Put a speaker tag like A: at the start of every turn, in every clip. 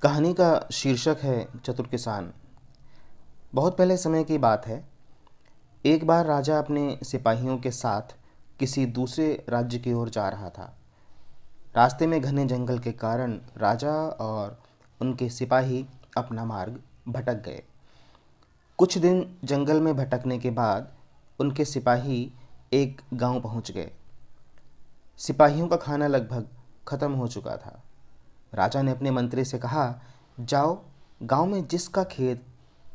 A: कहानी का शीर्षक है चतुर किसान। बहुत पहले समय की बात है। एक बार राजा अपने सिपाहियों के साथ किसी दूसरे राज्य की ओर जा रहा था। रास्ते में घने जंगल के कारण राजा और उनके सिपाही अपना मार्ग भटक गए। कुछ दिन जंगल में भटकने के बाद उनके सिपाही एक गांव पहुंच गए। सिपाहियों का खाना लगभग खत्म हो चुका था। राजा ने अपने मंत्री से कहा, जाओ, गांव में जिसका खेत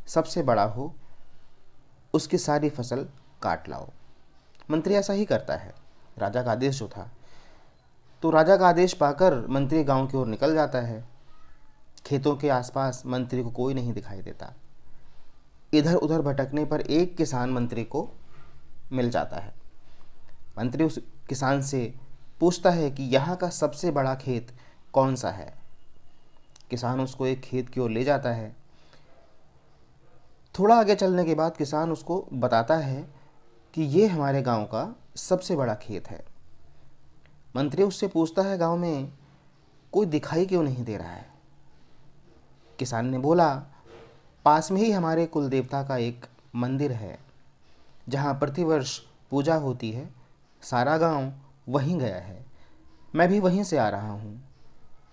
A: सबसे बड़ा हो उसकी सारी फसल काट लाओ। मंत्री ऐसा ही करता है। राजा का आदेश जो था, तो राजा का आदेश पाकर मंत्री गांव की ओर निकल जाता है। खेतों के आसपास मंत्री को कोई नहीं दिखाई देता। इधर उधर भटकने पर एक किसान मंत्री को मिल जाता है। मंत्री उस किसान से पूछता है कि यहाँ का सबसे बड़ा खेत कौन सा है। किसान उसको एक खेत की ओर ले जाता है। थोड़ा आगे चलने के बाद किसान उसको बताता है कि ये हमारे गांव का सबसे बड़ा खेत है। मंत्री उससे पूछता है, गांव में कोई दिखाई क्यों नहीं दे रहा है। किसान ने बोला, पास में ही हमारे कुल देवता का एक मंदिर है जहां प्रतिवर्ष पूजा होती है। सारा गांव वहीं गया है। मैं भी वहीं से आ रहा हूं।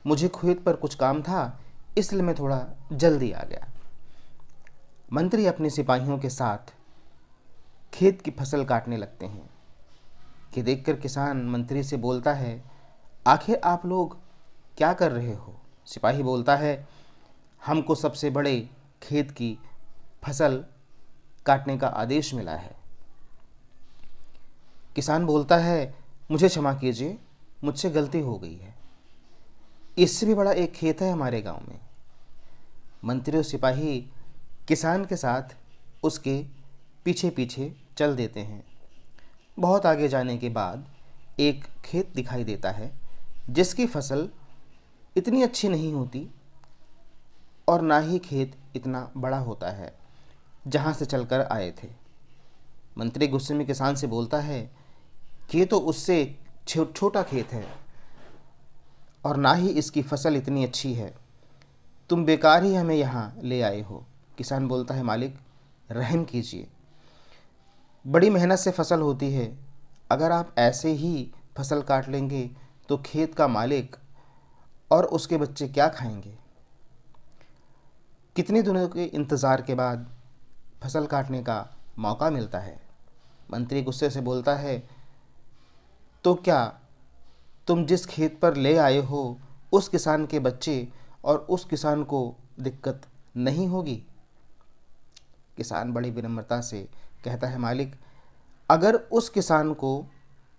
A: मुझे खेत पर कुछ काम था, इसलिए मैं थोड़ा जल्दी आ गया। मंत्री अपने सिपाहियों के साथ खेत की फसल काटने लगते हैं। कि देखकर किसान मंत्री से बोलता है, आखिर आप लोग क्या कर रहे हो। सिपाही बोलता है, हमको सबसे बड़े खेत की फसल काटने का आदेश मिला है। किसान बोलता है, मुझे क्षमा कीजिए, मुझसे गलती हो गई है। इससे भी बड़ा एक खेत है हमारे गांव में। मंत्री और सिपाही किसान के साथ उसके पीछे पीछे चल देते हैं। बहुत आगे जाने के बाद एक खेत दिखाई देता है जिसकी फसल इतनी अच्छी नहीं होती और ना ही खेत इतना बड़ा होता है जहाँ से चलकर आए थे। मंत्री गुस्से में किसान से बोलता है कि ये तो उससे छोटा खेत है और ना ही इसकी फसल इतनी अच्छी है। तुम बेकार ही हमें यहाँ ले आए हो। किसान बोलता है, मालिक रहम कीजिए, बड़ी मेहनत से फसल होती है। अगर आप ऐसे ही फसल काट लेंगे तो खेत का मालिक और उसके बच्चे क्या खाएंगे। कितने दिनों के इंतज़ार के बाद फसल काटने का मौका मिलता है। मंत्री गुस्से से बोलता है, तो क्या तुम जिस खेत पर ले आए हो उस किसान के बच्चे और उस किसान को दिक्कत नहीं होगी। किसान बड़ी विनम्रता से कहता है, मालिक अगर उस किसान को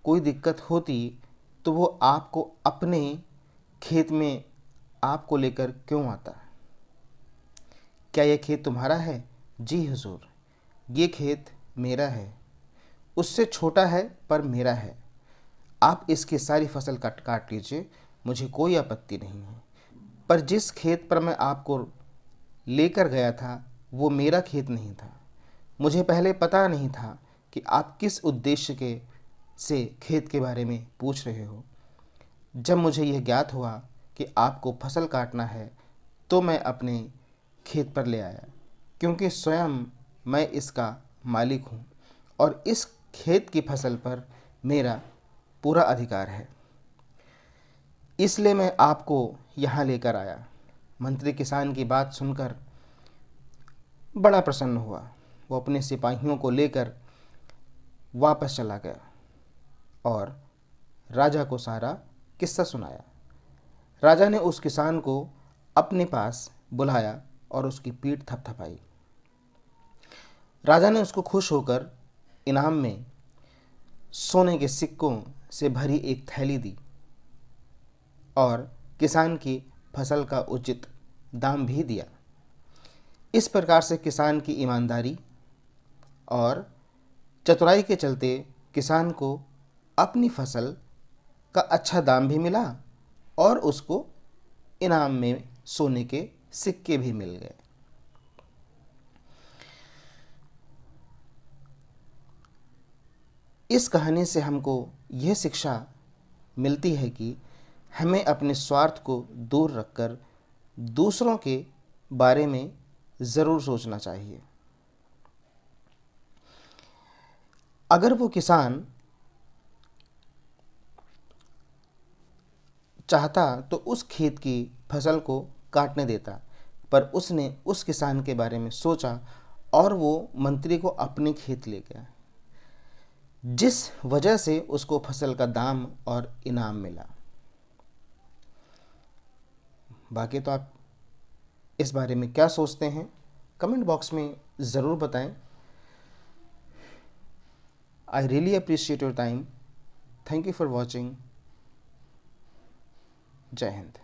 A: कोई दिक्कत होती तो वो आपको अपने खेत में आपको लेकर क्यों आता। क्या यह खेत तुम्हारा है। जी हुजूर, ये खेत मेरा है। उससे छोटा है पर मेरा है। आप इसकी सारी फसल काट काट लीजिए, मुझे कोई आपत्ति नहीं है। पर जिस खेत पर मैं आपको लेकर गया था वो मेरा खेत नहीं था। मुझे पहले पता नहीं था कि आप किस उद्देश्य के से खेत के बारे में पूछ रहे हो। जब मुझे यह ज्ञात हुआ कि आपको फसल काटना है तो मैं अपने खेत पर ले आया, क्योंकि स्वयं मैं इसका मालिक हूँ और इस खेत की फसल पर मेरा पूरा अधिकार है, इसलिए मैं आपको यहाँ लेकर आया। मंत्री किसान की बात सुनकर बड़ा प्रसन्न हुआ। वो अपने सिपाहियों को लेकर वापस चला गया और राजा को सारा किस्सा सुनाया। राजा ने उस किसान को अपने पास बुलाया और उसकी पीठ थपथपाई। राजा ने उसको खुश होकर इनाम में सोने के सिक्कों से भरी एक थैली दी और किसान की फसल का उचित दाम भी दिया। इस प्रकार से किसान की ईमानदारी और चतुराई के चलते किसान को अपनी फसल का अच्छा दाम भी मिला और उसको इनाम में सोने के सिक्के भी मिल गए। इस कहानी से हमको यह शिक्षा मिलती है कि हमें अपने स्वार्थ को दूर रखकर दूसरों के बारे में ज़रूर सोचना चाहिए। अगर वो किसान चाहता तो उस खेत की फसल को काटने देता, पर उसने उस किसान के बारे में सोचा और वो मंत्री को अपने खेत ले गया, जिस वजह से उसको फसल का दाम और इनाम मिला। बाकी तो आप इस बारे में क्या सोचते हैं, कमेंट बॉक्स में ज़रूर बताएं। I really appreciate your time. Thank you for watching. जय हिंद।